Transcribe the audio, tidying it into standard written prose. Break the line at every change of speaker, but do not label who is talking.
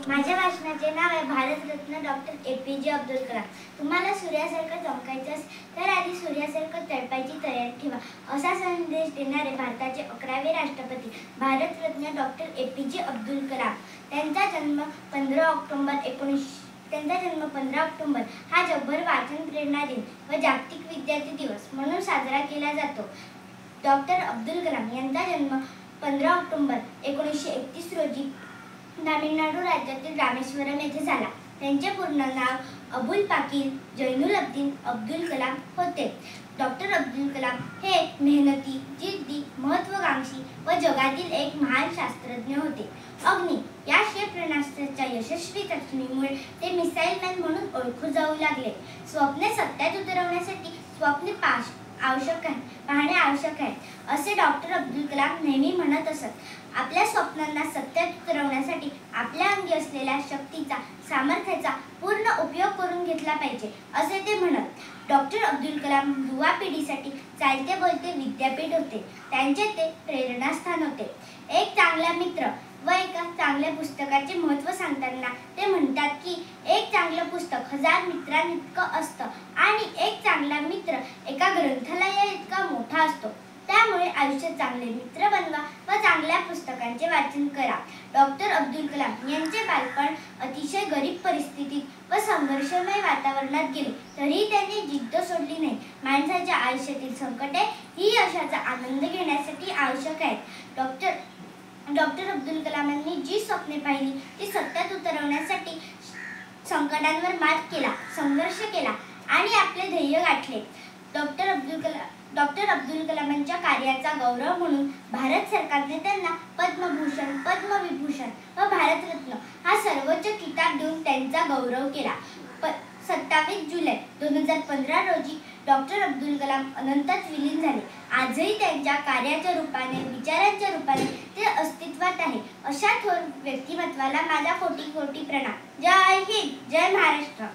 माझ्या भाषणाचे नाव आहे Bharat Ratna doctor APJ. Abdul Kalam. तुम्हाला सूर्यासारखं चमकायचं असेल तर आधी सूर्यासारखं तळपायची तयारी ठेवा, असा संदेश देणारे भारताचे 11वे राष्ट्रपती भारतरत्न डॉक्टर ए.पी.जे. अब्दुल कलाम. त्यांचा जन्म 15 ऑक्टोबर हा जगभर वाचन प्रेरणा दिन व जागतिक विद्यार्थी दिवस म्हणून साजरा केला जातो. डॉक्टर अब्दुल कलाम यांचा जन्म 15 ऑक्टोबर 1931 रोजी तामिळनाडू राज्यातील रामेश्वरम येथे झाला. त्यांचे पूर्ण नाव अबुल पाकीर जैनुलब्दीन अब्दुल कलाम होते. डॉक्टर अब्दुल कलाम हे एक मेहनती, जिद्दी, महत्त्वाकांक्षी व जगातील एक महान शास्त्रज्ञ होते. अग्नी या क्षेपणास्त्राच्या यशस्वी चाचणीमुळे ते मिसाईल मॅन म्हणून ओळखले जाऊ लागले. स्वप्ने सत्यात उतरवण्यासाठी स्वप्ने पाहणे आवश्यक आहे, असे डॉक्टर अब्दुल कलाम नेहमी म्हणत असत. आपल्या स्वप्नांना सत्यात उतरवण्यासाठी आपल्या अंगी असलेल्या शक्तीचा, सामर्थ्याचा पूर्ण उपयोग करून घेतला पाहिजे, असे ते म्हणत. डॉक्टर अब्दुल कलाम युवा पिढीसाठी चालते बोलते विद्यापीठ होते. त्यांचे ते प्रेरणास्थान होते. एक चांगला मित्र व एका चांगल्या पुस्तकाचे महत्त्व सांगताना ते म्हणतात की एक चांगलं पुस्तक 1000 मित्रांइतकं असतं आणि एक चांगला मित्र एका ग्रंथालयाइतका मोठा असतो. त्यामुळे आयुष्यात चांगले मित्र बनवा व चांगल्या पुस्तकांचे वाचन करा. डॉक्टर अब्दुल कलाम यांचे बालपण अतिशय गरीब परिस्थितीत व संघर्षमय वातावरणात गेले, तरीही त्यांनी जिद्द सोडली नाही. माणसाच्या आयुष्यातील संकटे ही यशाचा आनंद घेण्यासाठी आवश्यक आहेत. डॉक्टर अब्दुल कलामांनी जी स्वप्ने पाहिली ती सत्यात उतरवण्यासाठी संकटांवर मात केला, संघर्ष केला आणि आपले ध्येय गाठले. डॉक्टर अब्दुल कलामांच्या कार्याचा गौरव म्हणून भारत सरकारने त्यांना पद्मभूषण, पद्मविभूषण व भारतरत्न हा सर्वोच्च किताब देऊन त्यांचा गौरव केला. 27 जुलै 2015 रोजी डॉक्टर अब्दुल कलाम अनंतात विलीन झाले. आजही त्यांच्या कार्याच्या रूपाने, विचारांच्या रूपाने ते अस्तित्वात आहे. अशा थोर व्यक्तिमत्वाला माझा कोटी कोटी प्रणाम. जय हिंद, जय महाराष्ट्र.